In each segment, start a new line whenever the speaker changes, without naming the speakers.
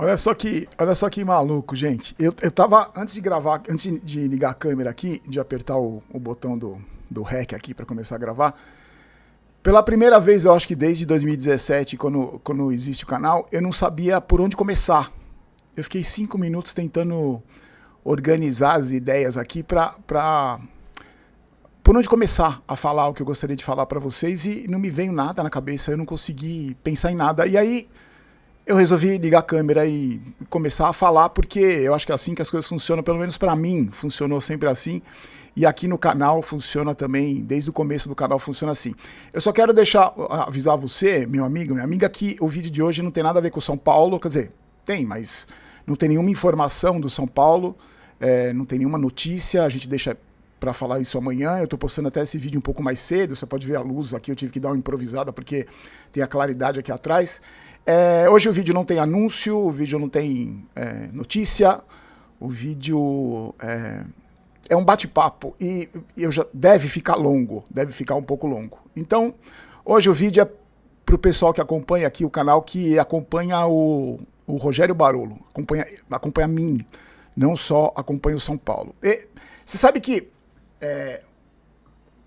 Olha só que maluco, gente. Eu tava, antes de gravar, antes de ligar a câmera aqui, de apertar o botão do REC aqui para começar a gravar, pela primeira vez, eu acho que desde 2017, quando existe o canal, eu não sabia por onde começar. Eu fiquei 5 minutos tentando organizar as ideias aqui por onde começar a falar o que eu gostaria de falar para vocês e não me veio nada na cabeça, eu não consegui pensar em nada. E aí eu resolvi ligar a câmera e começar a falar, porque eu acho que é assim que as coisas funcionam, pelo menos para mim, funcionou sempre assim. E aqui no canal funciona também, desde o começo do canal funciona assim. Eu só quero avisar você, meu amigo, minha amiga, que o vídeo de hoje não tem nada a ver com o São Paulo, quer dizer, tem, mas não tem nenhuma informação do São Paulo, não tem nenhuma notícia, a gente deixa para falar isso amanhã. Eu tô postando até esse vídeo um pouco mais cedo, você pode ver a luz aqui, eu tive que dar uma improvisada porque tem a claridade aqui atrás. Hoje o vídeo não tem anúncio, o vídeo não tem notícia, o vídeo é um bate-papo e deve ficar longo, deve ficar um pouco longo. Então, hoje o vídeo é para o pessoal que acompanha aqui o canal, que acompanha o Rogério Barolo, acompanha a mim, não só acompanha o São Paulo. E você sabe que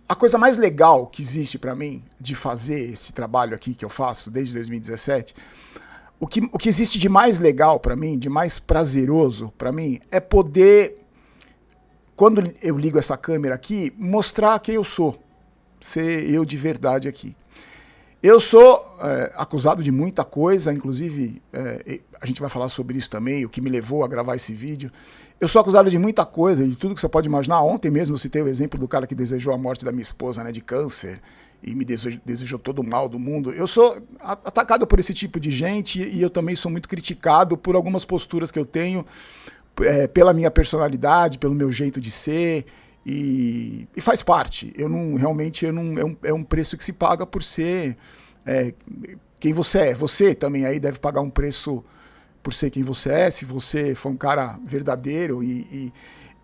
a coisa mais legal que existe para mim de fazer esse trabalho aqui que eu faço desde 2017, o que existe de mais legal para mim, de mais prazeroso para mim, é poder, quando eu ligo essa câmera aqui, mostrar quem eu sou, ser eu de verdade aqui. Eu sou acusado de muita coisa, inclusive a gente vai falar sobre isso também, o que me levou a gravar esse vídeo. Eu sou acusado de muita coisa, de tudo que você pode imaginar. Ontem mesmo eu citei o exemplo do cara que desejou a morte da minha esposa, né, de câncer, e me desejou todo o mal do mundo. Eu sou atacado por esse tipo de gente e eu também sou muito criticado por algumas posturas que eu tenho, pela minha personalidade, pelo meu jeito de ser, e faz parte. É um preço que se paga por ser quem você é. Você também aí deve pagar um preço por ser quem você é, se você for um cara verdadeiro.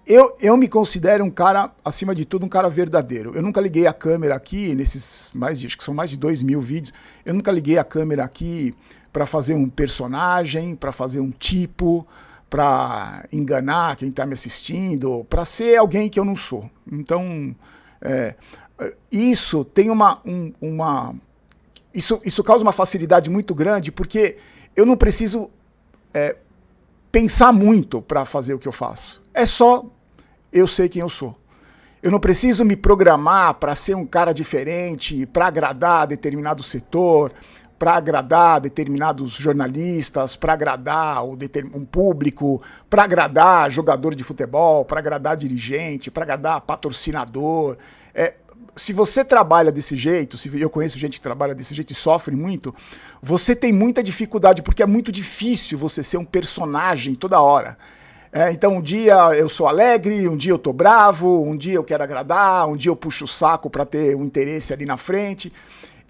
Eu me considero um cara, acima de tudo, um cara verdadeiro. Eu nunca liguei a câmera aqui, nesses acho que são mais de 2.000 vídeos, eu nunca liguei a câmera aqui para fazer um personagem, para fazer um tipo, para enganar quem está me assistindo, para ser alguém que eu não sou. Então, isso tem isso causa uma facilidade muito grande, porque eu não preciso pensar muito para fazer o que eu faço. É só eu sei quem eu sou. Eu não preciso me programar para ser um cara diferente, para agradar determinado setor, para agradar determinados jornalistas, para agradar um público, para agradar jogador de futebol, para agradar dirigente, para agradar patrocinador. Se você trabalha desse jeito, se eu conheço gente que trabalha desse jeito e sofre muito, você tem muita dificuldade, porque é muito difícil você ser um personagem toda hora. Então um dia eu sou alegre, um dia eu tô bravo, um dia eu quero agradar, um dia eu puxo o saco para ter um interesse ali na frente.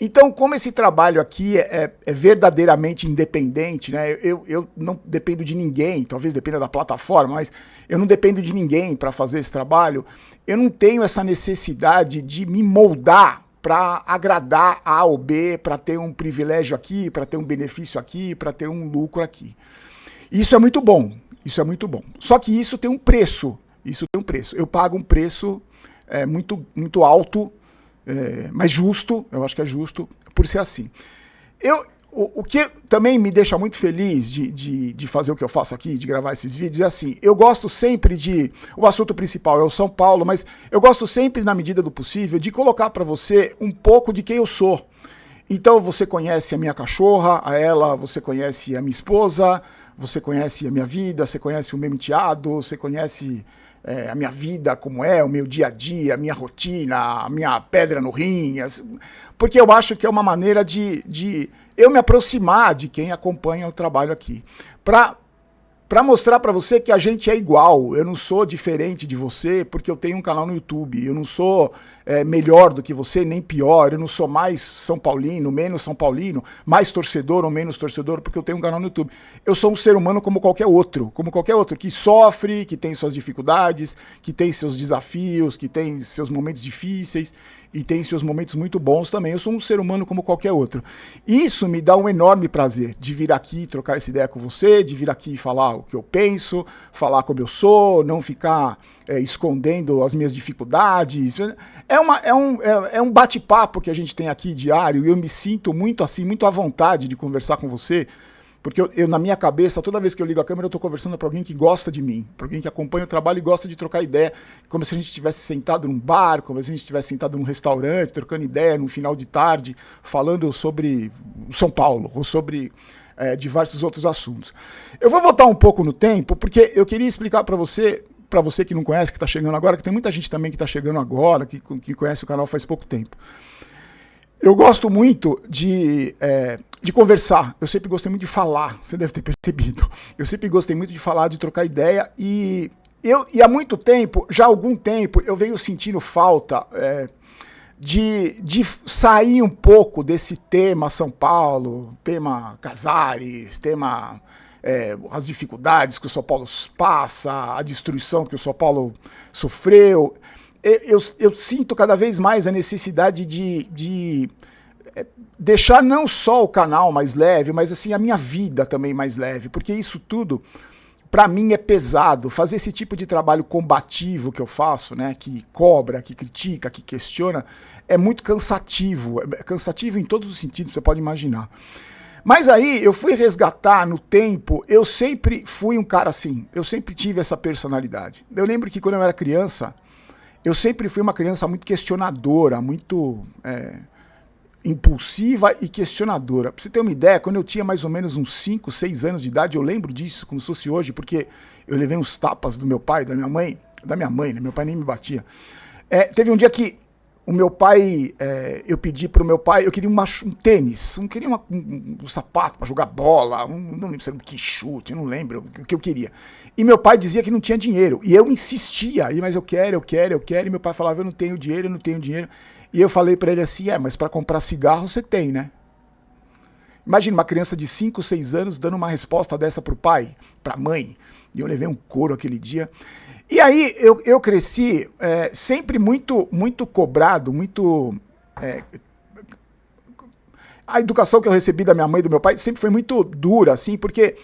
Então, como esse trabalho aqui é verdadeiramente independente, né? Eu não dependo de ninguém, talvez dependa da plataforma, mas eu não dependo de ninguém para fazer esse trabalho. Eu não tenho essa necessidade de me moldar para agradar A ou B, para ter um privilégio aqui, para ter um benefício aqui, para ter um lucro aqui. Isso é muito bom, isso é muito bom. Só que isso tem um preço, Eu pago um preço muito alto, mas justo, eu acho que é justo por ser assim. O que também me deixa muito feliz de fazer o que eu faço aqui, de gravar esses vídeos, é assim, eu gosto sempre o assunto principal é o São Paulo, mas eu gosto sempre, na medida do possível, de colocar para você um pouco de quem eu sou. Então você conhece a minha cachorra, você conhece a minha esposa, você conhece a minha vida, você conhece o meu enteado, você conhece a minha vida, como é, o meu dia a dia, a minha rotina, a minha pedra no rim, porque eu acho que é uma maneira de eu me aproximar de quem acompanha o trabalho aqui, para mostrar para você que a gente é igual. Eu não sou diferente de você porque eu tenho um canal no YouTube, eu não sou melhor do que você, nem pior, eu não sou mais São Paulino, menos São Paulino, mais torcedor ou menos torcedor porque eu tenho um canal no YouTube. Eu sou um ser humano como qualquer outro, que sofre, que tem suas dificuldades, que tem seus desafios, que tem seus momentos difíceis. e tem seus momentos muito bons também. Eu sou um ser humano como qualquer outro. Isso me dá um enorme prazer de vir aqui trocar essa ideia com você, de vir aqui falar o que eu penso, falar como eu sou, não ficar escondendo as minhas dificuldades. É um bate-papo que a gente tem aqui diário e eu me sinto muito assim, muito à vontade de conversar com você. Porque eu, na minha cabeça, toda vez que eu ligo a câmera, eu estou conversando para alguém que gosta de mim, para alguém que acompanha o trabalho e gosta de trocar ideia, como se a gente estivesse sentado num bar, como se a gente estivesse sentado num restaurante, trocando ideia no final de tarde, falando sobre São Paulo, ou sobre diversos outros assuntos. Eu vou voltar um pouco no tempo, porque eu queria explicar para você que não conhece, que está chegando agora, que tem muita gente também que está chegando agora, que conhece o canal faz pouco tempo. Eu gosto muito de conversar, eu sempre gostei muito de falar, você deve ter percebido. Eu sempre gostei muito de falar, de trocar ideia, e há muito tempo, já há algum tempo, eu venho sentindo falta de sair um pouco desse tema São Paulo, tema Casares, tema as dificuldades que o São Paulo passa, a destruição que o São Paulo sofreu. Eu sinto cada vez mais a necessidade de deixar não só o canal mais leve, mas assim a minha vida também mais leve, porque isso tudo, para mim, é pesado. Fazer esse tipo de trabalho combativo que eu faço, né, que cobra, que critica, que questiona, é muito cansativo. É cansativo em todos os sentidos, você pode imaginar. Mas aí eu fui resgatar no tempo, eu sempre fui um cara assim, eu sempre tive essa personalidade. Eu lembro que quando eu era criança, eu sempre fui uma criança muito questionadora, muito impulsiva e questionadora. Pra você ter uma ideia, quando eu tinha mais ou menos uns 5, 6 anos de idade, eu lembro disso como se fosse hoje, porque eu levei uns tapas do meu pai, da minha mãe, né? Meu pai nem me batia. Teve um dia que o meu pai, eu pedi pro meu pai, eu queria um tênis, eu queria um sapato para jogar bola, não lembro se era um que chute, eu não lembro o que eu queria. E meu pai dizia que não tinha dinheiro, e eu insistia, mas eu quero, e meu pai falava, eu não tenho dinheiro. E eu falei para ele assim, mas para comprar cigarro você tem, né? Imagina uma criança de 5, 6 anos dando uma resposta dessa pro pai, pra mãe, e eu levei um couro aquele dia. E aí eu cresci sempre muito, muito cobrado, muito... A educação que eu recebi da minha mãe e do meu pai sempre foi muito dura, assim, porque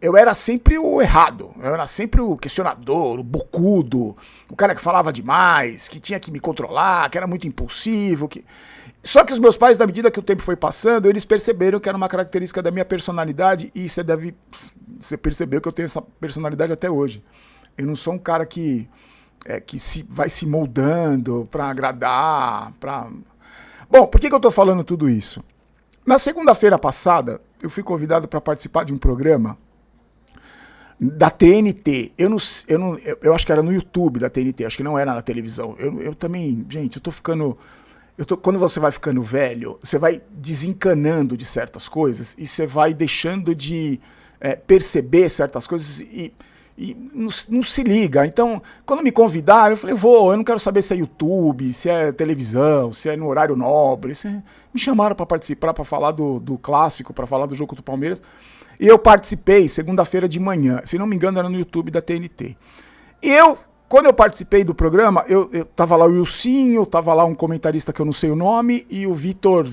eu era sempre o errado, eu era sempre o questionador, o bocudo, o cara que falava demais, que tinha que me controlar, que era muito impulsivo. Só que os meus pais, na medida que o tempo foi passando, eles perceberam que era uma característica da minha personalidade e você percebeu que eu tenho essa personalidade até hoje. Eu não sou um cara que vai se moldando para agradar, Bom, por que eu tô falando tudo isso? Na segunda-feira passada, eu fui convidado para participar de um programa da TNT. Eu acho que era no YouTube da TNT, acho que não era na televisão. Eu também, gente, eu tô ficando... Quando você vai ficando velho, você vai desencanando de certas coisas e você vai deixando de perceber certas coisas e não se liga. Então, quando me convidaram, eu falei, eu não quero saber se é YouTube, se é televisão, se é no horário nobre. Me chamaram para participar, para falar do clássico, para falar do jogo do Palmeiras. E eu participei segunda-feira de manhã, se não me engano era no YouTube da TNT. E quando eu participei do programa, eu tava lá o Wilsinho, tava lá um comentarista que eu não sei o nome, e o Vitor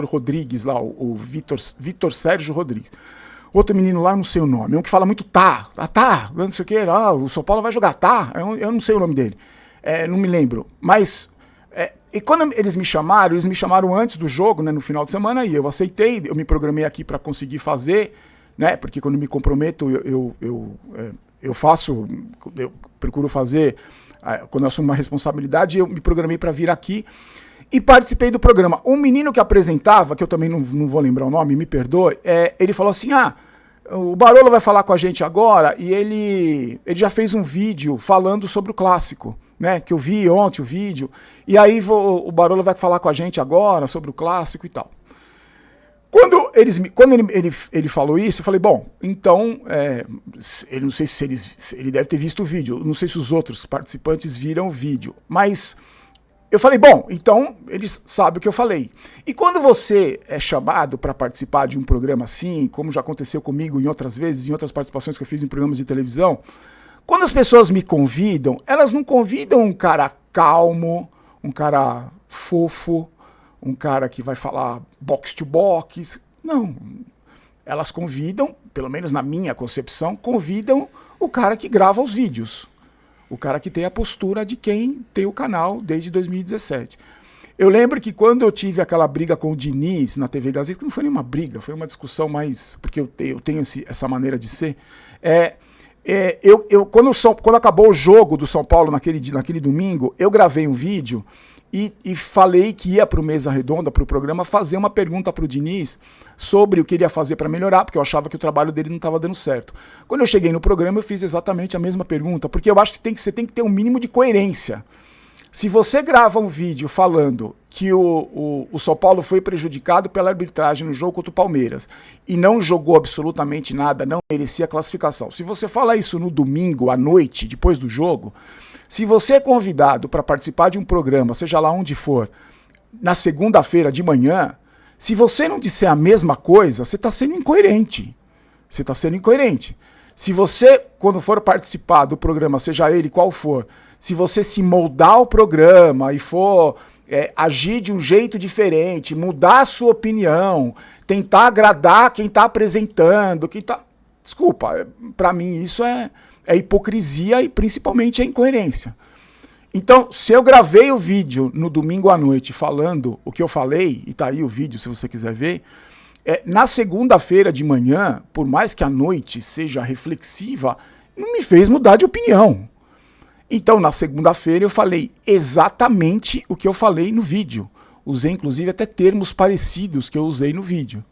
Rodrigues lá, o Vitor Sérgio Rodrigues. Outro menino lá, eu não sei o nome, um que fala muito não sei o que, o São Paulo vai jogar, eu não sei o nome dele, não me lembro, mas, e quando eles me chamaram antes do jogo, né, no final de semana, e eu aceitei, eu me programei aqui para conseguir fazer, né, porque quando me comprometo, eu procuro fazer, quando eu assumo uma responsabilidade, eu me programei para vir aqui, e participei do programa. Um menino que apresentava, que eu também não vou lembrar o nome, me perdoe, ele falou assim, o Barolo vai falar com a gente agora, e ele já fez um vídeo falando sobre o clássico, né, que eu vi ontem o vídeo, e aí o Barolo vai falar com a gente agora sobre o clássico e tal. Quando ele falou isso, eu falei, bom, então, ele não sei se ele deve ter visto o vídeo, não sei se os outros participantes viram o vídeo, mas eu falei, bom, então eles sabem o que eu falei. E quando você é chamado para participar de um programa assim, como já aconteceu comigo em outras vezes, em outras participações que eu fiz em programas de televisão, quando as pessoas me convidam, elas não convidam um cara calmo, um cara fofo, um cara que vai falar box to box. Não. Elas convidam, pelo menos na minha concepção, convidam o cara que grava os vídeos. O cara que tem a postura de quem tem o canal desde 2017. Eu lembro que quando eu tive aquela briga com o Diniz na TV Gazeta, que não foi nenhuma briga, foi uma discussão mais... Porque eu tenho essa maneira de ser. Quando acabou o jogo do São Paulo naquele domingo, eu gravei um vídeo e falei que ia para o Mesa Redonda, para o programa, fazer uma pergunta para o Diniz sobre o que ele ia fazer para melhorar, porque eu achava que o trabalho dele não estava dando certo. Quando eu cheguei no programa, eu fiz exatamente a mesma pergunta, porque eu acho que você tem que ter um mínimo de coerência. Se você grava um vídeo falando que o São Paulo foi prejudicado pela arbitragem no jogo contra o Palmeiras e não jogou absolutamente nada, não merecia a classificação. Se você fala isso no domingo à noite, depois do jogo, se você é convidado para participar de um programa, seja lá onde for, na segunda-feira de manhã, se você não disser a mesma coisa, você está sendo incoerente. Você está sendo incoerente. Se você, quando for participar do programa, seja ele qual for, se você se moldar ao programa e for agir de um jeito diferente, mudar a sua opinião, tentar agradar quem está apresentando, Desculpa, para mim isso é hipocrisia e principalmente é incoerência. Então, se eu gravei o vídeo no domingo à noite falando o que eu falei, e tá aí o vídeo se você quiser ver, na segunda-feira de manhã, por mais que a noite seja reflexiva, não me fez mudar de opinião. Então, na segunda-feira eu falei exatamente o que eu falei no vídeo. Usei, inclusive, até termos parecidos que eu usei no vídeo.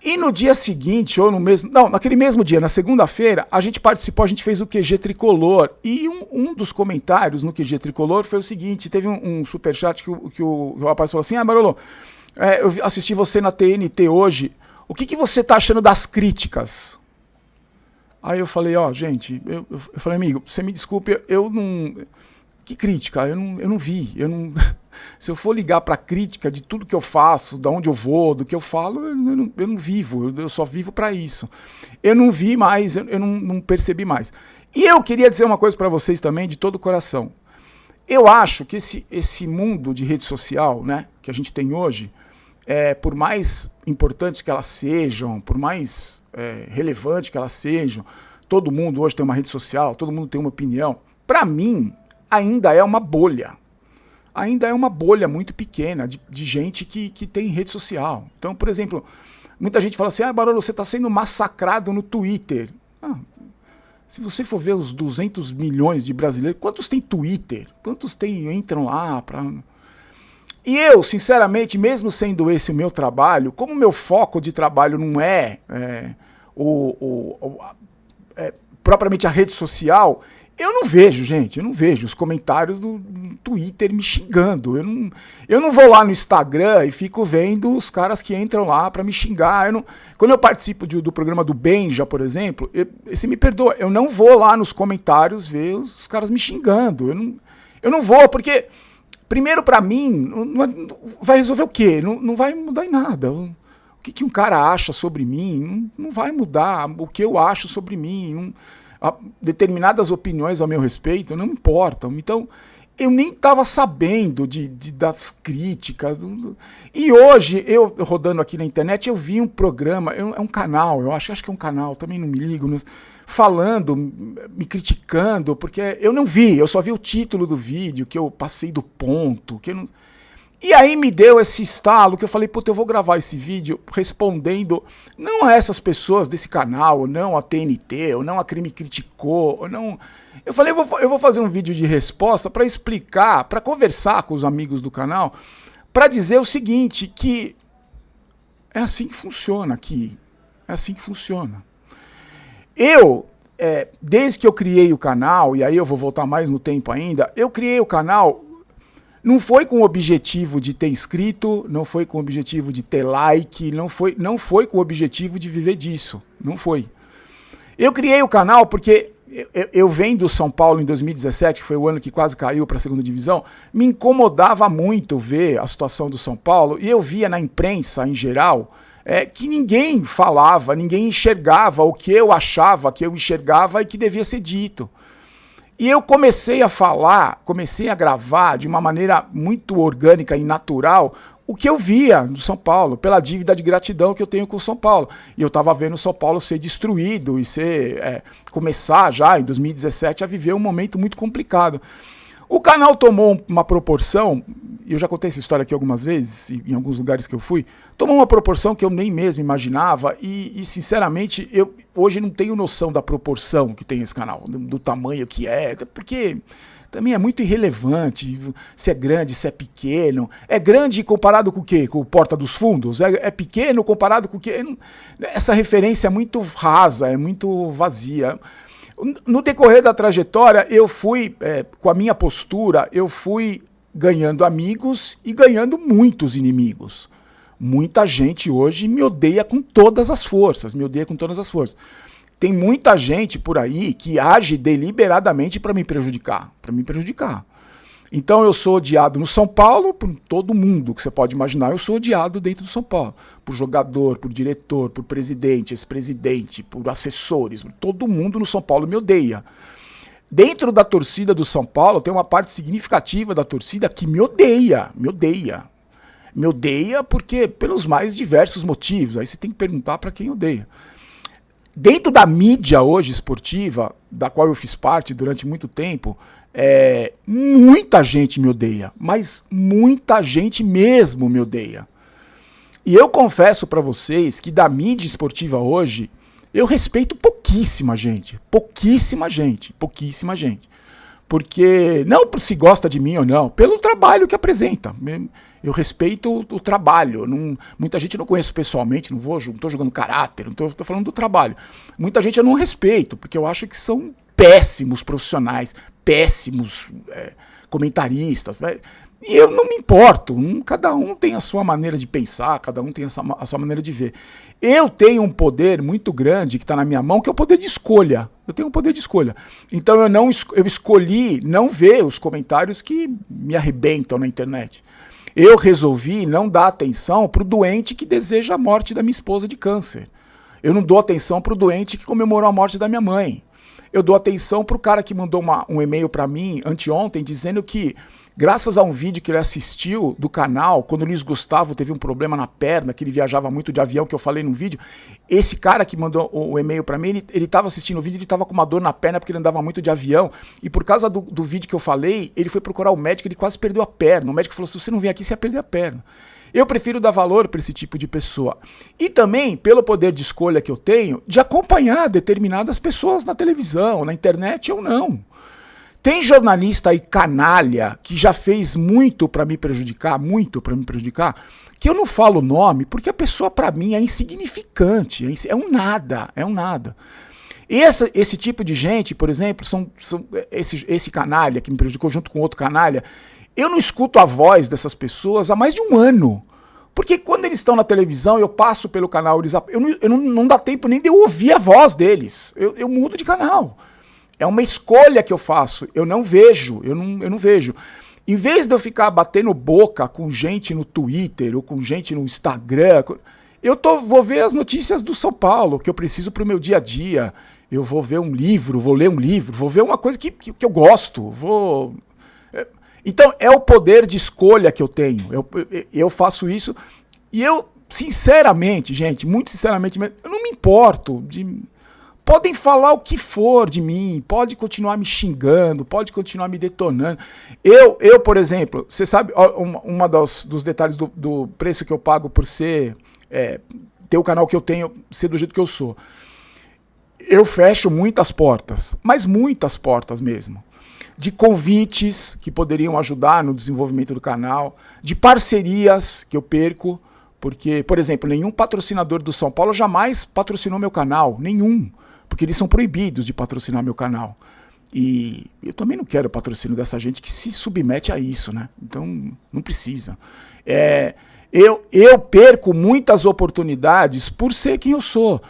E no dia seguinte, ou naquele mesmo dia, na segunda-feira, a gente participou, a gente fez o QG Tricolor. E um dos comentários no QG Tricolor foi o seguinte, teve um superchat que o rapaz falou assim, Barolo, eu assisti você na TNT hoje, o que você tá achando das críticas? Aí eu falei, gente, eu falei, amigo, você me desculpe, eu não... Que crítica? Eu não vi, Se eu for ligar para crítica de tudo que eu faço, de onde eu vou, do que eu falo, eu não vivo, eu só vivo para isso. Eu não vi mais, eu não percebi mais. E eu queria dizer uma coisa para vocês também, de todo o coração. Eu acho que esse mundo de rede social, né, que a gente tem hoje, por mais importantes que elas sejam, por mais relevante que elas sejam, todo mundo hoje tem uma rede social, todo mundo tem uma opinião. Para mim, ainda é uma bolha. Ainda é uma bolha muito pequena de gente que tem rede social. Então, por exemplo, muita gente fala assim, Barolo, você está sendo massacrado no Twitter. Se você for ver os 200 milhões de brasileiros, quantos tem Twitter? Quantos entram lá para... E eu, sinceramente, mesmo sendo esse o meu trabalho, como o meu foco de trabalho não é, propriamente a rede social, eu não vejo, gente, os comentários do Twitter me xingando. Eu não vou lá no Instagram e fico vendo os caras que entram lá para me xingar. Quando eu participo do programa do Benja, por exemplo, você me perdoa, eu não vou lá nos comentários ver os caras me xingando. Eu não vou, porque, primeiro, para mim, vai resolver o quê? Não vai mudar em nada. O que um cara acha sobre mim não vai mudar o que eu acho sobre mim. Determinadas opiniões ao meu respeito não me importam. Então, eu nem estava sabendo das críticas. E hoje, eu rodando aqui na internet, eu vi um programa, é um canal, eu acho que é um canal, também não me ligo, falando, me criticando, porque eu não vi, eu só vi o título do vídeo, que eu passei do ponto, que eu não... E aí me deu esse estalo que eu falei, puta, eu vou gravar esse vídeo respondendo não a essas pessoas desse canal, ou não a TNT, ou não a quem me criticou, ou não... Eu falei, eu vou fazer um vídeo de resposta para explicar, para conversar com os amigos do canal, para dizer o seguinte, que é assim que funciona aqui, é assim que funciona. Desde que eu criei o canal, e aí eu vou voltar mais no tempo ainda, eu criei o canal... Não foi com o objetivo de ter inscrito, não foi com o objetivo de ter like, não foi com o objetivo de viver disso, não foi. Eu criei o canal porque eu venho do São Paulo em 2017, que foi o ano que quase caiu para a segunda divisão, me incomodava muito ver a situação do São Paulo, e eu via na imprensa em geral que ninguém falava, ninguém enxergava o que eu achava que eu enxergava e que devia ser dito. E eu comecei a falar, comecei a gravar de uma maneira muito orgânica e natural o que eu via no São Paulo, pela dívida de gratidão que eu tenho com o São Paulo. E eu estava vendo o São Paulo ser destruído e começar já em 2017 a viver um momento muito complicado. O canal tomou uma proporção, e eu já contei essa história aqui algumas vezes, em alguns lugares que eu fui, tomou uma proporção que eu nem mesmo imaginava, e sinceramente, eu hoje não tenho noção da proporção que tem esse canal, do tamanho que é, porque também é muito irrelevante se é grande, se é pequeno. É grande comparado com o quê? Com o Porta dos Fundos? É pequeno comparado com o quê? Essa referência é muito rasa, é muito vazia. No decorrer da trajetória, eu fui, com a minha postura, eu fui ganhando amigos e ganhando muitos inimigos. Muita gente hoje me odeia com todas as forças, Tem muita gente por aí que age deliberadamente para me prejudicar, Então eu sou odiado no São Paulo por todo mundo que você pode imaginar. Eu sou odiado dentro do São Paulo. Por jogador, por diretor, por presidente, ex-presidente, por assessores. Todo mundo no São Paulo me odeia. Dentro da torcida do São Paulo tem uma parte significativa da torcida que me odeia. Me odeia porque pelos mais diversos motivos. Aí você tem que perguntar para quem odeia. Dentro da mídia hoje esportiva, da qual eu fiz parte durante muito tempo, muita gente me odeia, mas muita gente mesmo me odeia. E eu confesso para vocês que da mídia esportiva hoje, eu respeito pouquíssima gente. Porque, não se gosta de mim ou não, pelo trabalho que apresenta. Eu respeito o trabalho. Muita gente eu não conheço pessoalmente, não estou jogando caráter, não estou falando do trabalho. Muita gente eu não respeito, porque eu acho que são péssimos profissionais, péssimos comentaristas. E eu não me importo, cada um tem a sua maneira de pensar, cada um tem a sua maneira de ver. Eu tenho um poder muito grande que está na minha mão, que é o poder de escolha. Eu tenho um poder de escolha. Então eu escolhi não ver os comentários que me arrebentam na internet. Eu resolvi não dar atenção para o doente que deseja a morte da minha esposa de câncer. Eu não dou atenção para o doente que comemorou a morte da minha mãe. Eu dou atenção para o cara que mandou um e-mail para mim anteontem dizendo que, graças a um vídeo que ele assistiu do canal, quando o Luiz Gustavo teve um problema na perna, que ele viajava muito de avião, que eu falei no vídeo, esse cara que mandou o e-mail para mim, ele estava assistindo o vídeo, ele estava com uma dor na perna porque ele andava muito de avião, e por causa do vídeo que eu falei, ele foi procurar o médico, ele quase perdeu a perna. O médico falou, se você não vier aqui, você ia perder a perna. Eu prefiro dar valor para esse tipo de pessoa. E também pelo poder de escolha que eu tenho de acompanhar determinadas pessoas na televisão, na internet ou não. Tem jornalista aí canalha que já fez muito para me prejudicar, que eu não falo o nome porque a pessoa para mim é insignificante, é um nada. Esse tipo de gente, por exemplo, esse canalha que me prejudicou junto com outro canalha, eu não escuto a voz dessas pessoas há mais de um ano. Porque quando eles estão na televisão, eu passo pelo canal, não dá tempo nem de eu ouvir a voz deles. Eu mudo de canal. É uma escolha que eu faço. Eu não vejo. Em vez de eu ficar batendo boca com gente no Twitter ou com gente no Instagram, vou ver as notícias do São Paulo, que eu preciso para o meu dia a dia. Eu vou ver um livro, vou ler um livro, vou ver uma coisa que eu gosto. Então, é o poder de escolha que eu tenho. Eu faço isso e eu, sinceramente, gente, muito sinceramente, eu não me importo. Podem falar o que for de mim, pode continuar me xingando, pode continuar me detonando. Eu por exemplo, você sabe, dos detalhes do preço que eu pago por ter o canal que eu tenho, ser do jeito que eu sou. Eu fecho muitas portas, mas muitas portas mesmo. De convites que poderiam ajudar no desenvolvimento do canal, de parcerias que eu perco, porque, por exemplo, nenhum patrocinador do São Paulo jamais patrocinou meu canal, nenhum, porque eles são proibidos de patrocinar meu canal. E eu também não quero patrocínio dessa gente que se submete a isso, né? Então, não precisa. Eu perco muitas oportunidades por ser quem eu sou.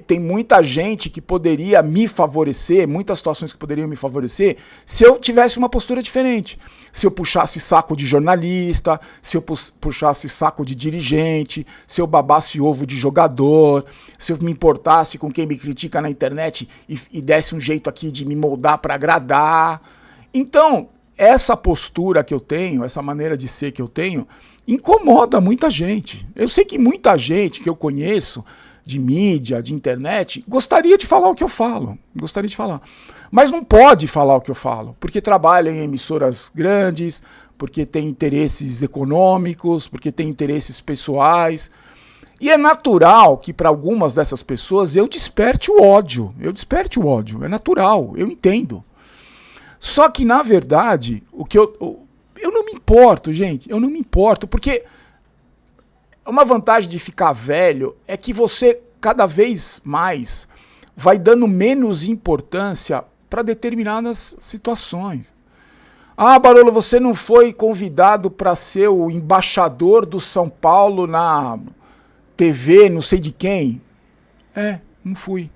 Tem muita gente que poderia me favorecer, muitas situações que poderiam me favorecer, se eu tivesse uma postura diferente. Se eu puxasse saco de jornalista, se eu puxasse saco de dirigente, se eu babasse ovo de jogador, se eu me importasse com quem me critica na internet e desse um jeito aqui de me moldar para agradar. Então, essa postura que eu tenho, essa maneira de ser que eu tenho, incomoda muita gente. Eu sei que muita gente que eu conheço, de mídia, de internet, gostaria de falar o que eu falo. Gostaria de falar. Mas não pode falar o que eu falo, porque trabalha em emissoras grandes, porque tem interesses econômicos, porque tem interesses pessoais. E é natural que para algumas dessas pessoas eu desperte o ódio. É natural, eu entendo. Só que, na verdade, eu não me importo, gente. Eu não me importo, porque uma vantagem de ficar velho é que você, cada vez mais, vai dando menos importância para determinadas situações. Ah, Barolo, você não foi convidado para ser o embaixador do São Paulo na TV, não sei de quem? Não fui.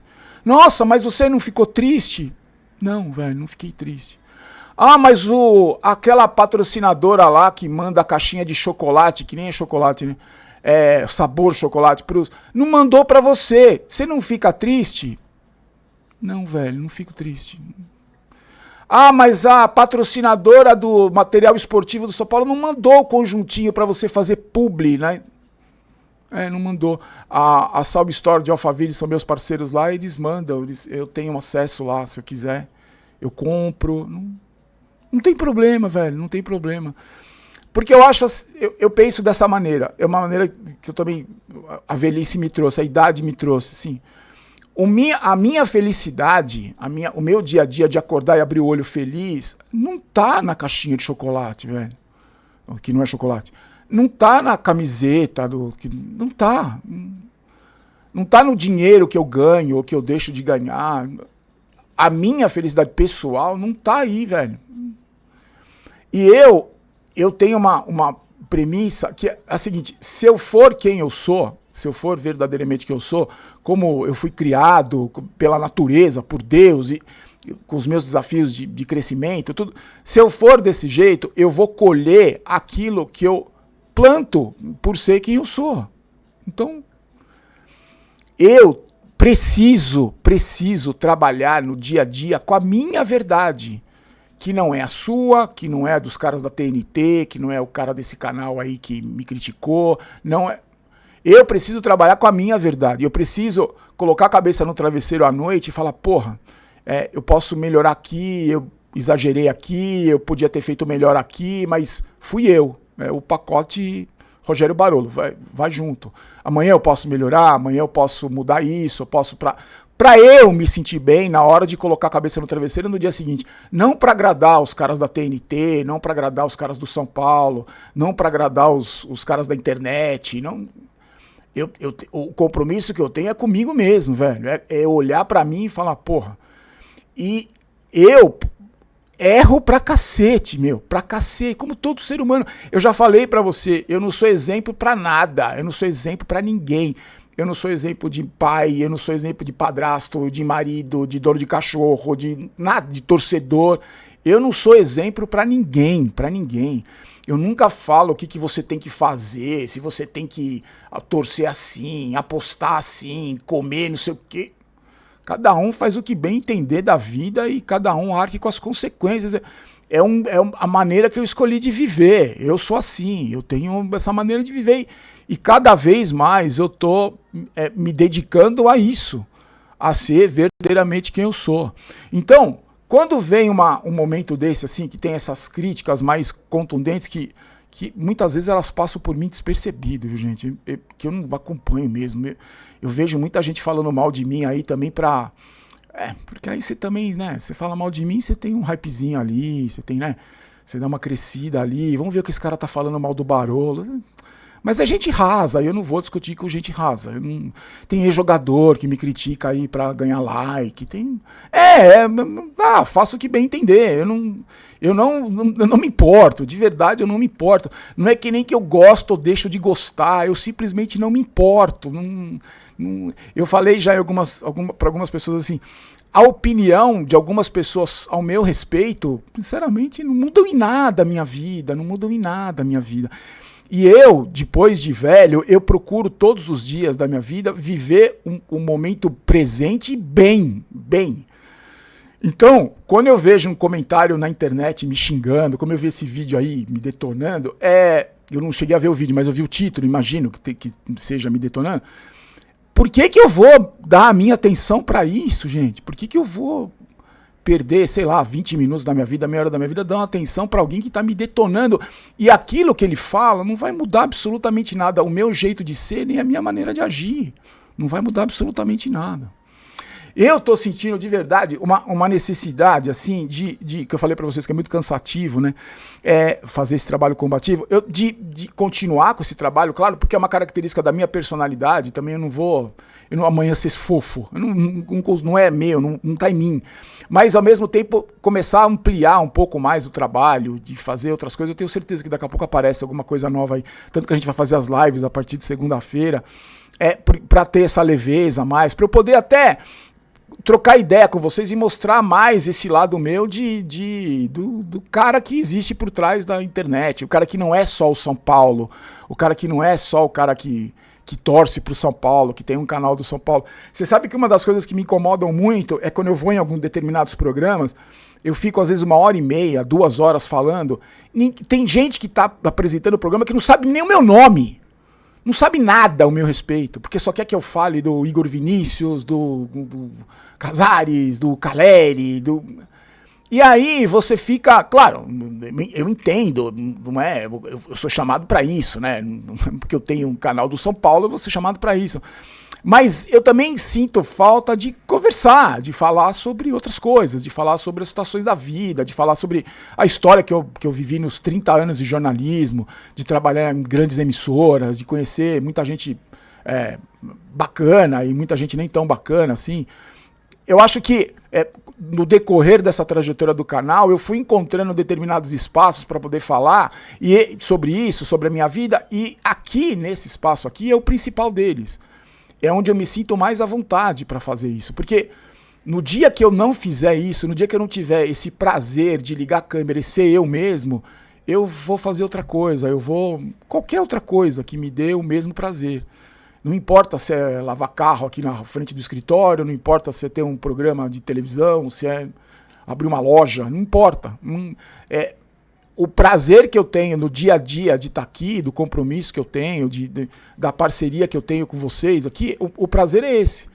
Nossa, mas você não ficou triste? Não, velho, não fiquei triste. Ah, mas aquela patrocinadora lá que manda a caixinha de chocolate, que nem é chocolate, né? Sabor chocolate, não mandou pra você. Você não fica triste? Não, velho, não fico triste. Ah, mas a patrocinadora do material esportivo do São Paulo não mandou o conjuntinho pra você fazer publi, né? Não mandou. A Salve Store de Alphaville são meus parceiros lá, eles mandam, eu tenho acesso lá, se eu quiser. Eu compro. Não tem problema, velho, não tem problema. Porque eu acho, eu penso dessa maneira. É uma maneira que eu também, a velhice me trouxe, a idade me trouxe, assim. A minha felicidade, o meu dia a dia de acordar e abrir o olho feliz, não tá na caixinha de chocolate, velho. Que não é chocolate. Não tá na camiseta, não tá. Não tá no dinheiro que eu ganho ou que eu deixo de ganhar. A minha felicidade pessoal não tá aí, velho. E eu tenho uma premissa que é a seguinte: se eu for quem eu sou, se eu for verdadeiramente quem eu sou, como eu fui criado pela natureza, por Deus, e com os meus desafios de crescimento, tudo, se eu for desse jeito, eu vou colher aquilo que eu planto por ser quem eu sou. Então, eu preciso trabalhar no dia a dia com a minha verdade, que não é a sua, que não é a dos caras da TNT, que não é o cara desse canal aí que me criticou, não é. Eu preciso trabalhar com a minha verdade, eu preciso colocar a cabeça no travesseiro à noite e falar, porra, eu posso melhorar aqui, eu exagerei aqui, eu podia ter feito melhor aqui, mas fui eu. O pacote Rogério Barolo, vai junto. Amanhã eu posso melhorar, amanhã eu posso mudar isso, eu posso pra eu me sentir bem na hora de colocar a cabeça no travesseiro no dia seguinte. Não pra agradar os caras da TNT, não pra agradar os caras do São Paulo, não pra agradar os caras da internet, não. O compromisso que eu tenho é comigo mesmo, velho. É olhar pra mim e falar, porra. E eu erro pra cacete, pra cacete, como todo ser humano. Eu já falei pra você, eu não sou exemplo pra nada, eu não sou exemplo pra ninguém. Eu não sou exemplo de pai, eu não sou exemplo de padrasto, de marido, de dono de cachorro, de nada, de torcedor. Eu não sou exemplo pra ninguém, pra ninguém. Eu nunca falo o que você tem que fazer, se você tem que torcer assim, apostar assim, comer, não sei o quê. Cada um faz o que bem entender da vida e cada um arque com as consequências. É a maneira que eu escolhi de viver. Eu sou assim, eu tenho essa maneira de viver. E cada vez mais eu tô me dedicando a isso, a ser verdadeiramente quem eu sou. Então, quando vem um momento desse, assim, que tem essas críticas mais contundentes, que muitas vezes elas passam por mim despercebido, viu, gente? Que eu não acompanho mesmo. Eu vejo muita gente falando mal de mim aí também pra... porque aí você também, né? Você fala mal de mim, você tem um hypezinho ali, você tem, né? Você dá uma crescida ali. Vamos ver o que esse cara tá falando mal do Barolo. Mas é gente rasa, eu não vou discutir com gente rasa. Tem ex-jogador que me critica aí pra ganhar like. Faço o que bem entender. Eu não me importo, de verdade eu não me importo. Não é que nem que eu gosto ou deixo de gostar, eu simplesmente não me importo. Eu falei já para algumas pessoas assim, a opinião de algumas pessoas ao meu respeito, sinceramente, não mudam em nada a minha vida, E eu, depois de velho, eu procuro todos os dias da minha vida viver um momento presente bem. Então, quando eu vejo um comentário na internet me xingando, como eu vi esse vídeo aí me detonando, eu não cheguei a ver o vídeo, mas eu vi o título, imagino que seja me detonando. Por que eu vou dar a minha atenção para isso, gente? Por que eu vou perder, 20 minutos da minha vida, meia hora da minha vida, dando atenção para alguém que está me detonando? E aquilo que ele fala não vai mudar absolutamente nada. O meu jeito de ser, nem a minha maneira de agir. Não vai mudar absolutamente nada. Eu estou sentindo de verdade uma necessidade, assim, que eu falei para vocês que é muito cansativo, né? Fazer esse trabalho combativo, de continuar com esse trabalho, claro, porque é uma característica da minha personalidade, também eu não vou amanhã ser fofo, não é meu, não tá em mim. Mas ao mesmo tempo começar a ampliar um pouco mais o trabalho, de fazer outras coisas, eu tenho certeza que daqui a pouco aparece alguma coisa nova aí, tanto que a gente vai fazer as lives a partir de segunda-feira, para ter essa leveza a mais, para eu poder até trocar ideia com vocês e mostrar mais esse lado meu do cara que existe por trás da internet, o cara que não é só o São Paulo, o cara que não é só o cara que torce pro São Paulo, que tem um canal do São Paulo. Você sabe que uma das coisas que me incomodam muito é quando eu vou em alguns determinados programas, eu fico às vezes 1h30, 2 horas falando, tem gente que tá apresentando o programa que não sabe nem o meu nome. Não sabe nada ao meu respeito, porque só quer que eu fale do Igor Vinícius, do Casares, do Caleri, E aí você fica, claro, eu entendo, não é, eu sou chamado para isso, né? Porque eu tenho um canal do São Paulo, eu vou ser chamado para isso. Mas eu também sinto falta de conversar, de falar sobre outras coisas, de falar sobre as situações da vida, de falar sobre a história que eu vivi nos 30 anos de jornalismo, de trabalhar em grandes emissoras, de conhecer muita gente bacana e muita gente nem tão bacana assim. Eu acho que no decorrer dessa trajetória do canal, eu fui encontrando determinados espaços para poder falar sobre isso, sobre a minha vida, e aqui, nesse espaço aqui, é o principal deles. É onde eu me sinto mais à vontade para fazer isso. Porque no dia que eu não fizer isso, no dia que eu não tiver esse prazer de ligar a câmera e ser eu mesmo, eu vou fazer outra coisa, qualquer outra coisa que me dê o mesmo prazer. Não importa se é lavar carro aqui na frente do escritório, não importa se é ter um programa de televisão, se é abrir uma loja, não importa. O prazer que eu tenho no dia a dia de estar aqui, do compromisso que eu tenho, da parceria que eu tenho com vocês aqui, o prazer é esse.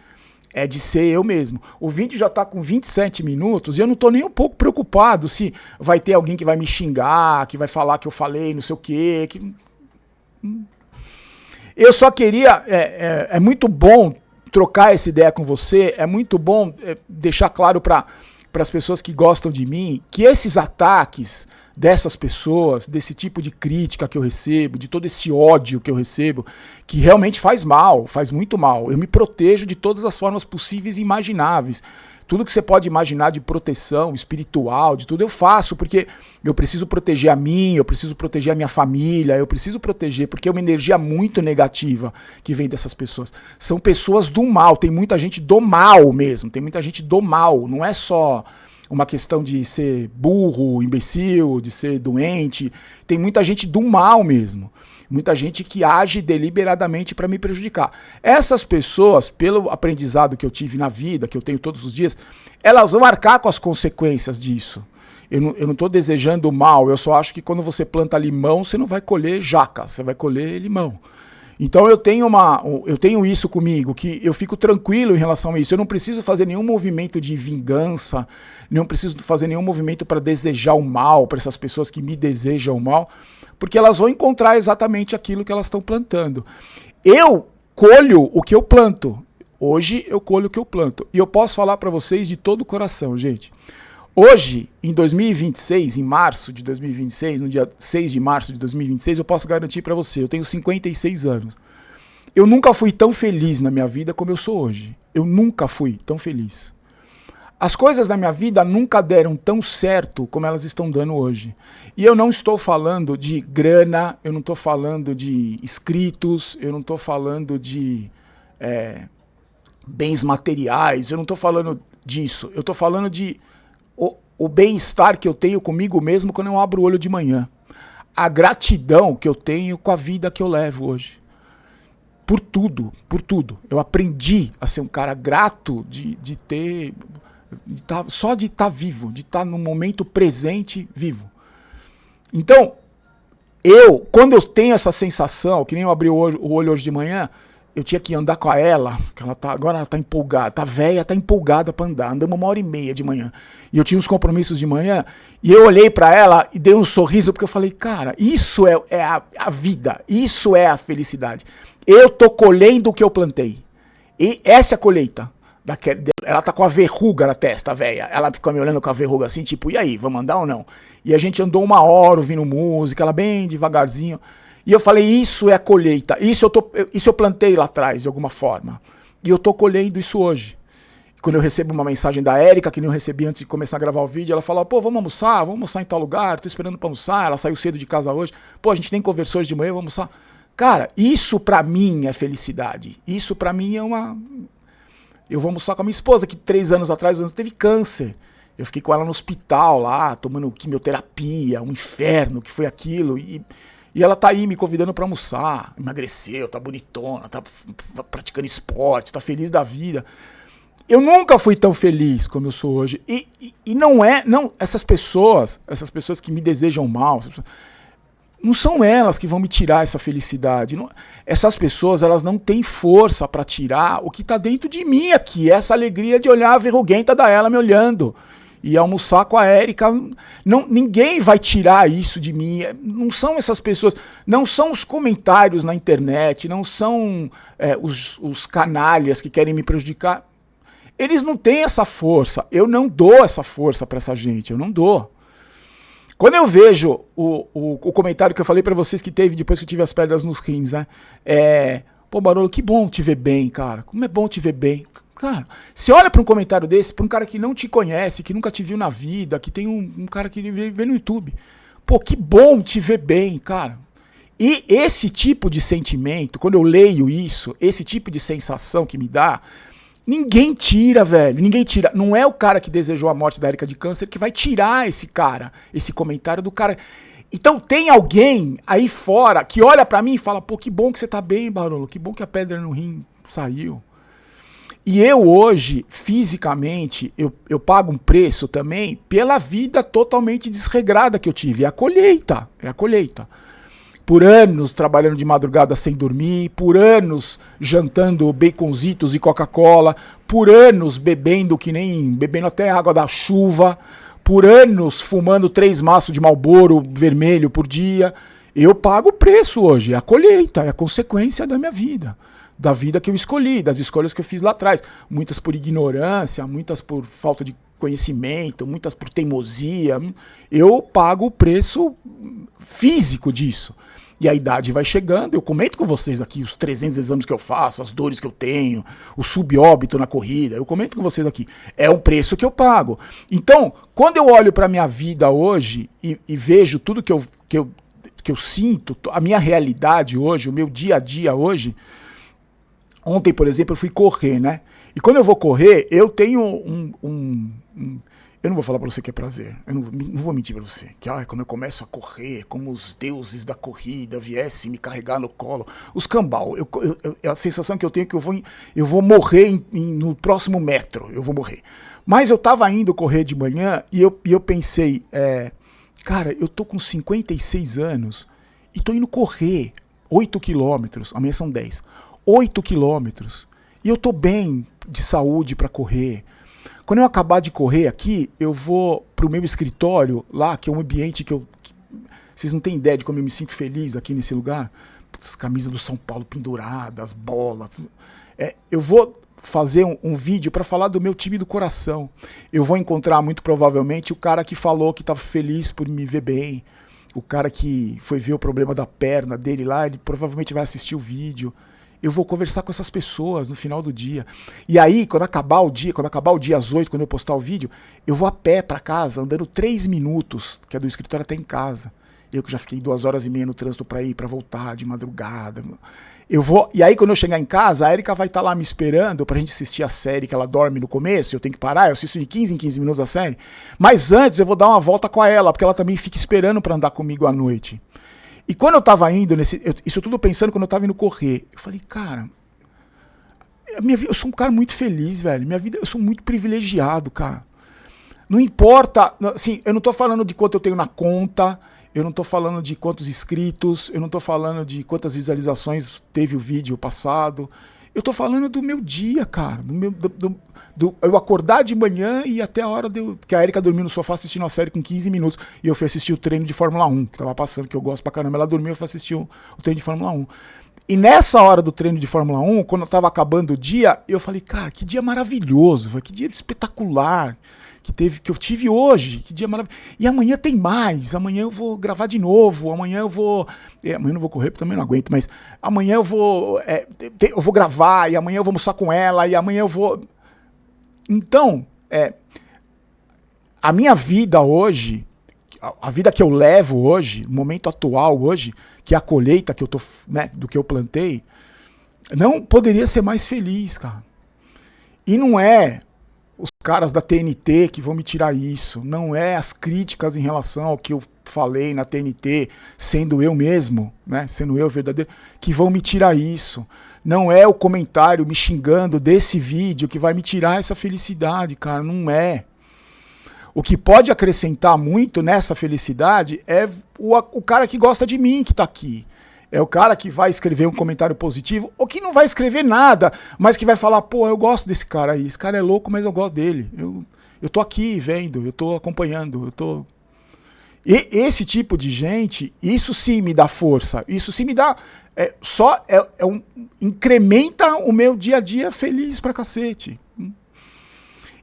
É de ser eu mesmo. O vídeo já está com 27 minutos e eu não estou nem um pouco preocupado se vai ter alguém que vai me xingar, que vai falar que eu falei não sei o quê. Eu só queria... É muito bom trocar essa ideia com você, é muito bom deixar claro para as pessoas que gostam de mim que esses ataques dessas pessoas, desse tipo de crítica que eu recebo, de todo esse ódio que eu recebo, que realmente faz mal, faz muito mal. Eu me protejo de todas as formas possíveis e imagináveis. Tudo que você pode imaginar de proteção espiritual, de tudo eu faço, porque eu preciso proteger a mim, eu preciso proteger a minha família, eu preciso proteger, porque é uma energia muito negativa que vem dessas pessoas. São pessoas do mal, tem muita gente do mal mesmo, tem muita gente do mal, não é só uma questão de ser burro, imbecil, de ser doente, tem muita gente do mal mesmo. Muita gente que age deliberadamente para me prejudicar. Essas pessoas, pelo aprendizado que eu tive na vida, que eu tenho todos os dias, elas vão arcar com as consequências disso. Eu não estou desejando mal, eu só acho que quando você planta limão, você não vai colher jaca, você vai colher limão. Então eu tenho isso comigo, que eu fico tranquilo em relação a isso. Eu não preciso fazer nenhum movimento de vingança, não preciso fazer nenhum movimento para desejar o mal para essas pessoas que me desejam o mal, porque elas vão encontrar exatamente aquilo que elas estão plantando. Eu colho o que eu planto. Hoje eu colho o que eu planto. E eu posso falar para vocês de todo o coração, gente. Hoje, em 2026, em março de 2026, no dia 6 de março de 2026, eu posso garantir para você, eu tenho 56 anos. Eu nunca fui tão feliz na minha vida como eu sou hoje. Eu nunca fui tão feliz. As coisas da minha vida nunca deram tão certo como elas estão dando hoje. E eu não estou falando de grana, eu não estou falando de inscritos, eu não estou falando de bens materiais, eu não estou falando disso. Eu estou falando de o bem-estar que eu tenho comigo mesmo quando eu abro o olho de manhã. A gratidão que eu tenho com a vida que eu levo hoje. Por tudo, por tudo. Eu aprendi a ser um cara grato só de estar vivo, de estar no momento presente vivo. Então, quando eu tenho essa sensação, que nem eu abri o olho hoje de manhã, eu tinha que andar com ela, que agora ela tá empolgada, tá velha, tá empolgada pra andar, andamos 1h30 de manhã. E eu tinha uns compromissos de manhã, e eu olhei pra ela e dei um sorriso, porque eu falei, cara, isso é a vida, isso é a felicidade. Eu tô colhendo o que eu plantei. E essa é a colheita. Ela tá com a verruga na testa, velha. Ela fica me olhando com a verruga assim, tipo, e aí, vamos andar ou não? E a gente andou 1 hora ouvindo música, ela bem devagarzinho. E eu falei, isso é a colheita. Isso eu plantei lá atrás, de alguma forma. E eu tô colhendo isso hoje. E quando eu recebo uma mensagem da Érica, que nem eu recebi antes de começar a gravar o vídeo, ela fala, pô, vamos almoçar em tal lugar, tô esperando pra almoçar. Ela saiu cedo de casa hoje. Pô, a gente nem conversou hoje de manhã, vamos almoçar. Cara, isso pra mim é felicidade. Isso pra mim é uma... Eu vou almoçar com a minha esposa, que 3 anos atrás teve câncer. Eu fiquei com ela no hospital lá, tomando quimioterapia, um inferno que foi aquilo. E ela tá aí me convidando pra almoçar. Emagreceu, tá bonitona, tá praticando esporte, tá feliz da vida. Eu nunca fui tão feliz como eu sou hoje. E não essas pessoas que me desejam mal, não são elas que vão me tirar essa felicidade. Essas pessoas, elas não têm força para tirar o que tá dentro de mim aqui. Essa alegria de olhar a verruguenta da ela me olhando. E almoçar com a Érica. Ninguém vai tirar isso de mim. Não são essas pessoas. Não são os comentários na internet. Não são os canalhas que querem me prejudicar. Eles não têm essa força. Eu não dou essa força para essa gente. Eu não dou. Quando eu vejo o comentário que eu falei pra vocês que teve depois que eu tive as pedras nos rins, né? Pô, Barolo, que bom te ver bem, cara. Como é bom te ver bem. Cara, você olha pra um comentário desse, pra um cara que não te conhece, que nunca te viu na vida, que tem um cara que vê no YouTube. Pô, que bom te ver bem, cara. E esse tipo de sentimento, quando eu leio isso, esse tipo de sensação que me dá... Ninguém tira, velho. Ninguém tira. Não é o cara que desejou a morte da Érica de câncer que vai tirar esse cara, esse comentário do cara. Então tem alguém aí fora que olha pra mim e fala, pô, que bom que você tá bem, Barolo. Que bom que a pedra no rim saiu. E eu hoje, fisicamente, eu pago um preço também pela vida totalmente desregrada que eu tive. É a colheita. É a colheita. Por anos trabalhando de madrugada sem dormir, por anos jantando baconzitos e Coca-Cola, por anos bebendo até água da chuva, por anos fumando 3 maços de Marlboro vermelho por dia. Eu pago o preço hoje, é a colheita, é a consequência da minha vida, da vida que eu escolhi, das escolhas que eu fiz lá atrás. Muitas por ignorância, muitas por falta de conhecimento, muitas por teimosia. Eu pago o preço físico disso. E a idade vai chegando, eu comento com vocês aqui os 300 exames que eu faço, as dores que eu tenho, o subóbito na corrida, eu comento com vocês aqui. É o preço que eu pago. Então, quando eu olho para a minha vida hoje e vejo tudo que eu sinto, a minha realidade hoje, o meu dia a dia hoje, ontem, por exemplo, eu fui correr, né? E quando eu vou correr, eu tenho eu não vou falar pra você que é prazer. Eu não vou mentir pra você. Que quando eu começo a correr, como os deuses da corrida viessem me carregar no colo. Os cambal. A sensação que eu tenho é que eu vou morrer no próximo metro. Eu vou morrer. Mas eu tava indo correr de manhã e eu pensei, cara, eu tô com 56 anos e tô indo correr 8 quilômetros. Amanhã são 10. 8 quilômetros. E eu tô bem de saúde pra correr. Quando eu acabar de correr aqui, eu vou pro meu escritório lá, que é um ambiente que vocês não têm ideia de como eu me sinto feliz aqui nesse lugar. As camisas do São Paulo penduradas, as bolas. Eu vou fazer um vídeo para falar do meu time do coração. Eu vou encontrar muito provavelmente o cara que falou que estava feliz por me ver bem, o cara que foi ver o problema da perna dele lá, ele provavelmente vai assistir o vídeo. Eu vou conversar com essas pessoas no final do dia. E aí, quando acabar o dia às 8, quando eu postar o vídeo, eu vou a pé para casa, andando 3 minutos, que é do escritório até em casa. Eu que já fiquei 2h30 no trânsito para ir, para voltar de madrugada. Eu vou, e aí quando eu chegar em casa, a Erika vai estar lá me esperando pra gente assistir a série que ela dorme no começo, eu tenho que parar, eu assisto de 15 em 15 minutos a série, mas antes eu vou dar uma volta com ela, porque ela também fica esperando pra andar comigo à noite. E quando eu tava indo, isso tudo pensando quando eu tava indo correr, eu falei, cara, eu sou um cara muito feliz, velho, minha vida, eu sou muito privilegiado, cara. Não importa, assim, eu não tô falando de quanto eu tenho na conta, eu não tô falando de quantos inscritos, eu não tô falando de quantas visualizações teve o vídeo passado. Eu tô falando do meu dia, cara. Eu acordar de manhã e até a hora que a Erika dormiu no sofá assistindo a série com 15 minutos. E eu fui assistir o treino de Fórmula 1, que tava passando, que eu gosto pra caramba. Ela dormiu e eu fui assistir o treino de Fórmula 1. E nessa hora do treino de Fórmula 1, quando eu tava acabando o dia, eu falei, cara, que dia maravilhoso, que dia espetacular que eu tive hoje, que dia maravilhoso. E amanhã tem mais, amanhã eu vou gravar de novo, amanhã eu vou... amanhã eu não vou correr porque também não aguento, mas amanhã eu vou gravar, e amanhã eu vou almoçar com ela, e amanhã eu vou... Então, a minha vida hoje, a vida que eu levo hoje, no momento atual hoje, que é a colheita que eu tô, né, do que eu plantei, não poderia ser mais feliz, cara. E não é os caras da TNT que vão me tirar isso, não é as críticas em relação ao que eu falei na TNT, sendo eu mesmo, né, sendo eu verdadeiro, que vão me tirar isso. Não é o comentário me xingando desse vídeo que vai me tirar essa felicidade, cara, não é. O que pode acrescentar muito nessa felicidade é o cara que gosta de mim que tá aqui. É o cara que vai escrever um comentário positivo, ou que não vai escrever nada, mas que vai falar, pô, eu gosto desse cara aí, esse cara é louco, mas eu gosto dele. Eu tô aqui vendo, eu tô acompanhando, eu tô... E esse tipo de gente, isso sim me dá força, isso sim me dá... incrementa o meu dia a dia feliz pra cacete.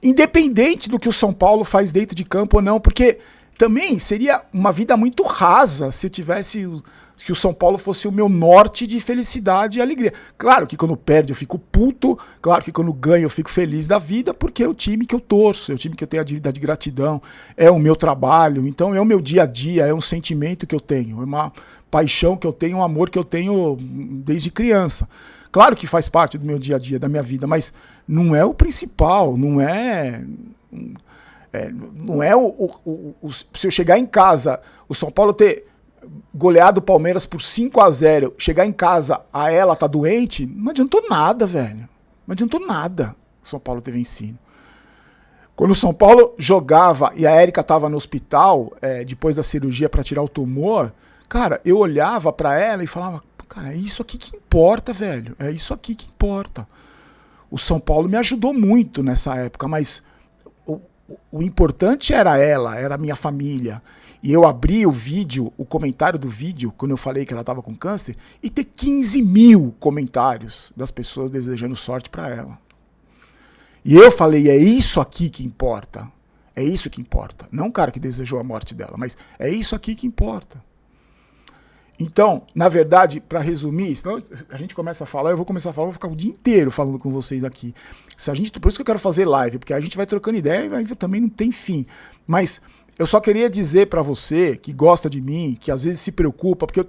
Independente do que o São Paulo faz dentro de campo ou não, porque também seria uma vida muito rasa se eu tivesse... que o São Paulo fosse o meu norte de felicidade e alegria. Claro que quando perde eu fico puto, claro que quando ganho eu fico feliz da vida, porque é o time que eu torço, é o time que eu tenho a dívida de gratidão, é o meu trabalho, então é o meu dia a dia, é um sentimento que eu tenho, é uma paixão que eu tenho, um amor que eu tenho desde criança. Claro que faz parte do meu dia a dia, da minha vida, mas não é o principal, não é se eu chegar em casa, o São Paulo ter goleado o Palmeiras por 5-0, chegar em casa, a ela tá doente, não adiantou nada, velho. Não adiantou nada o São Paulo ter vencido. Quando o São Paulo jogava e a Erika tava no hospital, depois da cirurgia para tirar o tumor, cara, eu olhava para ela e falava, cara, é isso aqui que importa, velho. É isso aqui que importa. O São Paulo me ajudou muito nessa época, mas o importante era ela, era a minha família. E eu abri o comentário do vídeo, quando eu falei que ela estava com câncer, e ter 15 mil comentários das pessoas desejando sorte para ela. E eu falei, é isso aqui que importa. É isso que importa. Não o cara que desejou a morte dela, mas é isso aqui que importa. Então, na verdade, para resumir, senão a gente começa a falar, eu vou começar a falar, vou ficar o dia inteiro falando com vocês aqui. Por isso que eu quero fazer live, porque a gente vai trocando ideia e também não tem fim. Mas eu só queria dizer para você que gosta de mim, que às vezes se preocupa, porque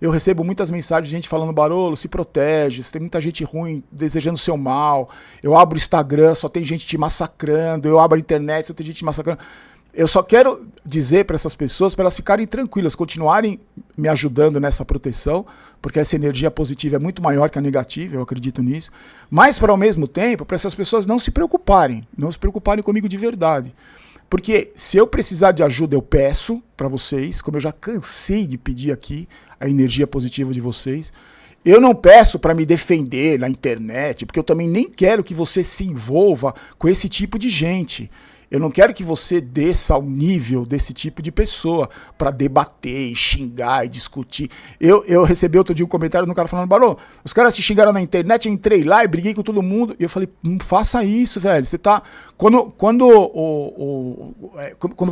eu recebo muitas mensagens de gente falando, Barolo, se protege, tem muita gente ruim desejando seu mal. Eu abro o Instagram, só tem gente te massacrando. Eu abro a internet, só tem gente te massacrando. Eu só quero dizer para essas pessoas, para elas ficarem tranquilas, continuarem me ajudando nessa proteção, porque essa energia positiva é muito maior que a negativa, eu acredito nisso. Mas, para ao mesmo tempo, para essas pessoas não se preocuparem comigo de verdade. Porque se eu precisar de ajuda, eu peço para vocês, como eu já cansei de pedir aqui a energia positiva de vocês. Eu não peço para me defender na internet, porque eu também nem quero que você se envolva com esse tipo de gente. Eu não quero que você desça ao nível desse tipo de pessoa para debater, xingar e discutir. Eu recebi outro dia um comentário de um cara falando, Barô, os caras se xingaram na internet, eu entrei lá e briguei com todo mundo. E eu falei, não faça isso, velho. Você tá. Quando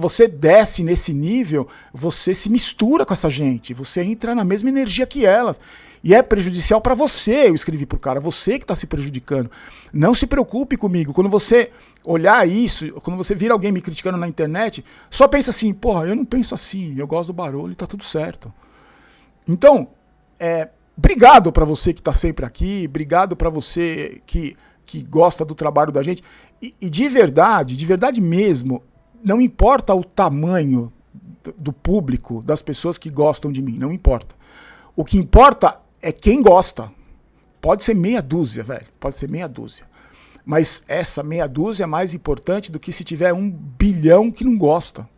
você desce nesse nível, você se mistura com essa gente. Você entra na mesma energia que elas. E é prejudicial para você, eu escrevi pro cara, você que está se prejudicando. Não se preocupe comigo. Quando você olhar isso, quando você vir alguém me criticando na internet, só pensa assim, porra, eu não penso assim, eu gosto do Barolo e tá tudo certo. Então, obrigado para você que está sempre aqui, obrigado para você que gosta do trabalho da gente. E de verdade mesmo, não importa o tamanho do público, das pessoas que gostam de mim, não importa. O que importa é quem gosta. Pode ser meia dúzia, velho. Pode ser meia dúzia. Mas essa meia dúzia é mais importante do que se tiver 1 bilhão que não gosta.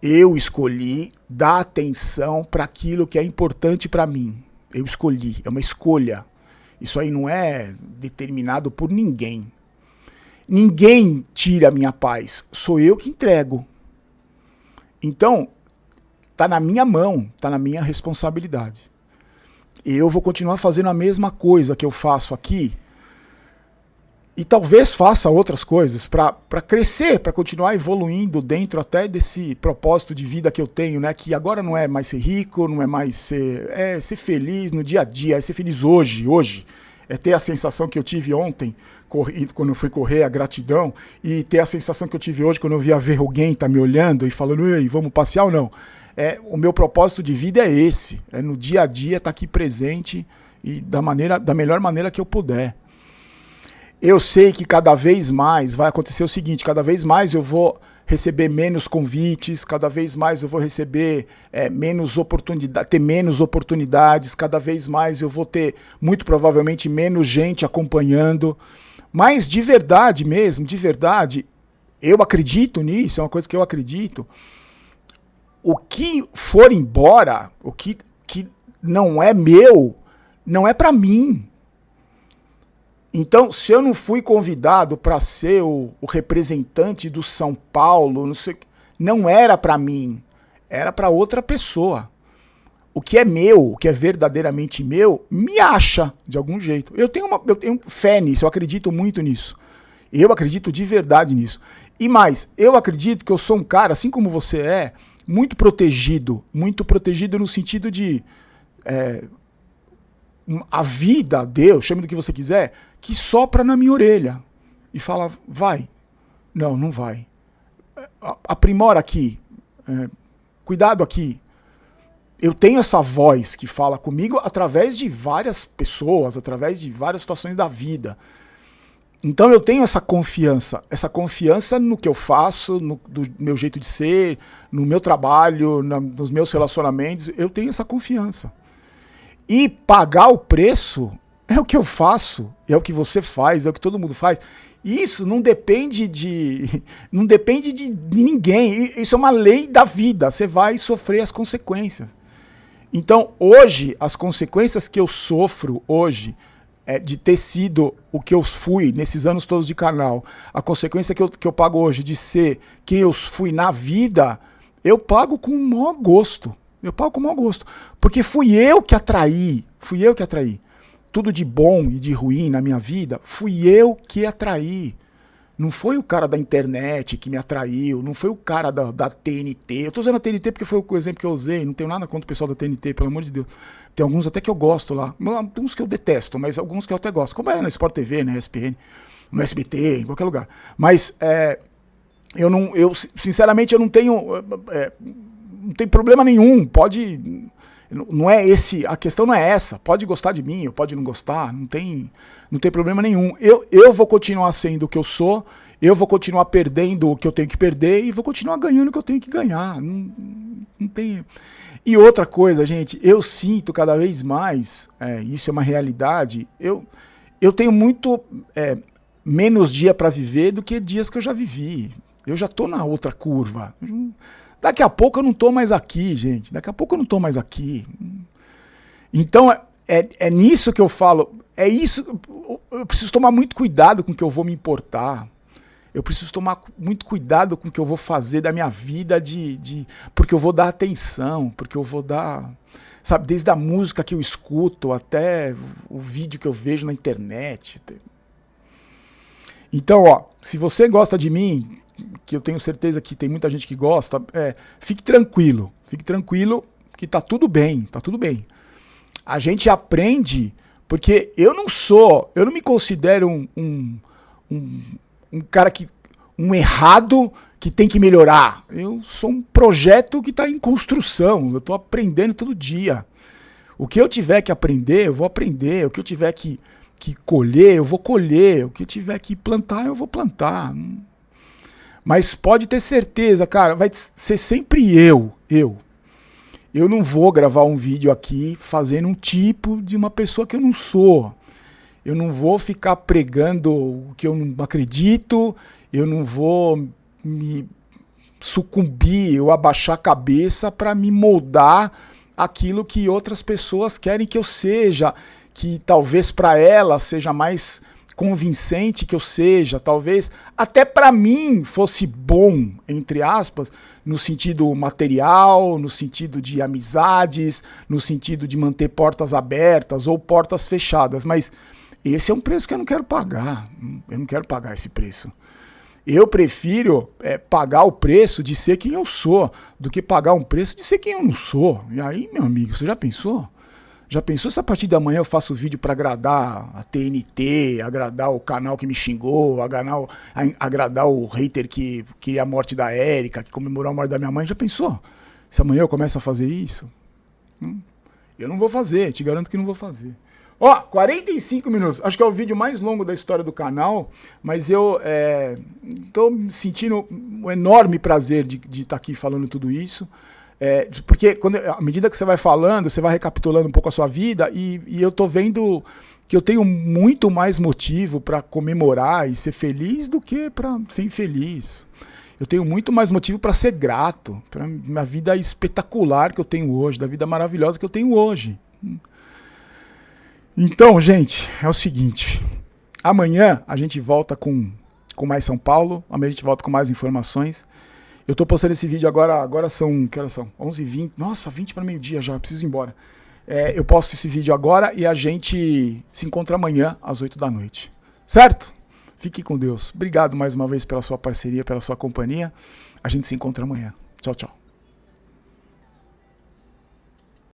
Eu escolhi dar atenção para aquilo que é importante para mim. Eu escolhi. É uma escolha. Isso aí não é determinado por ninguém. Ninguém tira a minha paz. Sou eu que entrego. Então, tá na minha mão, tá na minha responsabilidade. Eu vou continuar fazendo a mesma coisa que eu faço aqui e talvez faça outras coisas para crescer, para continuar evoluindo dentro até desse propósito de vida que eu tenho, né? Que agora não é mais ser rico, não é mais ser feliz no dia a dia, é ser feliz hoje. É ter a sensação que eu tive ontem, quando eu fui correr, a gratidão, e ter a sensação que eu tive hoje quando eu vi a alguém tá me olhando e falando, ei, vamos passear ou não? O meu propósito de vida é esse, é no dia a dia estar aqui presente e da melhor maneira que eu puder. Eu sei que cada vez mais vai acontecer o seguinte, cada vez mais eu vou receber menos convites, cada vez mais eu vou receber ter menos oportunidades, cada vez mais eu vou ter, muito provavelmente, menos gente acompanhando. Mas de verdade mesmo, de verdade, eu acredito nisso, é uma coisa que eu acredito. O que for embora, o que não é meu, não é para mim. Então, se eu não fui convidado para ser o representante do São Paulo, não era para mim, era para outra pessoa. O que é meu, o que é verdadeiramente meu, me acha de algum jeito. Eu tenho fé nisso, eu acredito muito nisso. Eu acredito de verdade nisso. E mais, eu acredito que eu sou um cara, assim como você é, muito protegido no sentido de a vida, Deus, chame do que você quiser, que sopra na minha orelha e fala, vai. Não vai. Aprimora aqui. Cuidado aqui. Eu tenho essa voz que fala comigo através de várias pessoas, através de várias situações da vida. Então eu tenho essa confiança no que eu faço, do meu jeito de ser, no meu trabalho, nos meus relacionamentos, eu tenho essa confiança. E pagar o preço é o que eu faço, é o que você faz, é o que todo mundo faz. Isso não depende de ninguém, isso é uma lei da vida, você vai sofrer as consequências. Então hoje, as consequências que eu sofro hoje, de ter sido o que eu fui nesses anos todos de canal, a consequência que eu pago hoje de ser quem eu fui na vida, eu pago com o maior gosto. Eu pago com o maior gosto. Porque fui eu que atraí. Tudo de bom e de ruim na minha vida, fui eu que atraí. Não foi o cara da internet que me atraiu, não foi o cara da TNT. Eu tô usando a TNT porque foi o exemplo que eu usei, não tenho nada contra o pessoal da TNT, pelo amor de Deus. Tem alguns até que eu gosto lá, uns que eu detesto, mas alguns que eu até gosto. Como é na Sport TV, na ESPN, no SBT, em qualquer lugar. Mas sinceramente, eu não tenho problema nenhum, pode... Não é esse, a questão não é essa. Pode gostar de mim, ou pode não gostar, não tem problema nenhum. Eu vou continuar sendo o que eu sou, eu vou continuar perdendo o que eu tenho que perder e vou continuar ganhando o que eu tenho que ganhar. Não tem. E outra coisa, gente, eu sinto cada vez mais, isso é uma realidade, eu tenho muito menos dia para viver do que dias que eu já vivi. Eu já tô na outra curva. Daqui a pouco eu não tô mais aqui, gente. Daqui a pouco eu não tô mais aqui. Então, é nisso que eu falo. É isso. Eu preciso tomar muito cuidado com o que eu vou me importar. Eu preciso tomar muito cuidado com o que eu vou fazer da minha vida, porque eu vou dar atenção, porque eu vou dar... Sabe, desde a música que eu escuto até o vídeo que eu vejo na internet. Então, ó, se você gosta de mim, que eu tenho certeza que tem muita gente que gosta, fique tranquilo que tá tudo bem. A gente aprende, porque eu não me considero um cara um errado que tem que melhorar. Eu sou um projeto que está em construção, eu estou aprendendo todo dia. O que eu tiver que aprender, eu vou aprender. O que eu tiver que colher, eu vou colher. O que eu tiver que plantar, eu vou plantar. Mas pode ter certeza, cara, vai ser sempre eu. Eu não vou gravar um vídeo aqui fazendo um tipo de uma pessoa que eu não sou. Eu não vou ficar pregando o que eu não acredito, eu não vou me sucumbir ou abaixar a cabeça para me moldar aquilo que outras pessoas querem que eu seja, que talvez para elas seja mais convincente que eu seja, talvez até para mim fosse bom, entre aspas, no sentido material, no sentido de amizades, no sentido de manter portas abertas ou portas fechadas, mas esse é um preço que eu não quero pagar. Eu não quero pagar esse preço. Eu prefiro pagar o preço de ser quem eu sou do que pagar um preço de ser quem eu não sou. E aí, meu amigo, você já pensou? Já pensou se a partir da manhã eu faço vídeo para agradar a TNT, agradar o canal que me xingou, agradar o hater que queria a morte da Érica, que comemorou a morte da minha mãe? Já pensou? Se amanhã eu começo a fazer isso? Eu não vou fazer, te garanto que não vou fazer. Ó, 45 minutos. Acho que é o vídeo mais longo da história do canal, mas eu tô sentindo um enorme prazer de estar aqui falando tudo isso. Porque à medida que você vai falando, você vai recapitulando um pouco a sua vida e eu tô vendo que eu tenho muito mais motivo para comemorar e ser feliz do que para ser infeliz. Eu tenho muito mais motivo para ser grato, para minha vida espetacular que eu tenho hoje, da vida maravilhosa que eu tenho hoje. Então, gente, é o seguinte, amanhã a gente volta com mais São Paulo, amanhã a gente volta com mais informações. Eu tô postando esse vídeo agora são, que horas são? 11h20, nossa, 20 para meio-dia já, preciso ir embora. Eu posto esse vídeo agora e a gente se encontra amanhã às 8 da noite, certo? Fique com Deus. Obrigado mais uma vez pela sua parceria, pela sua companhia. A gente se encontra amanhã. Tchau, tchau.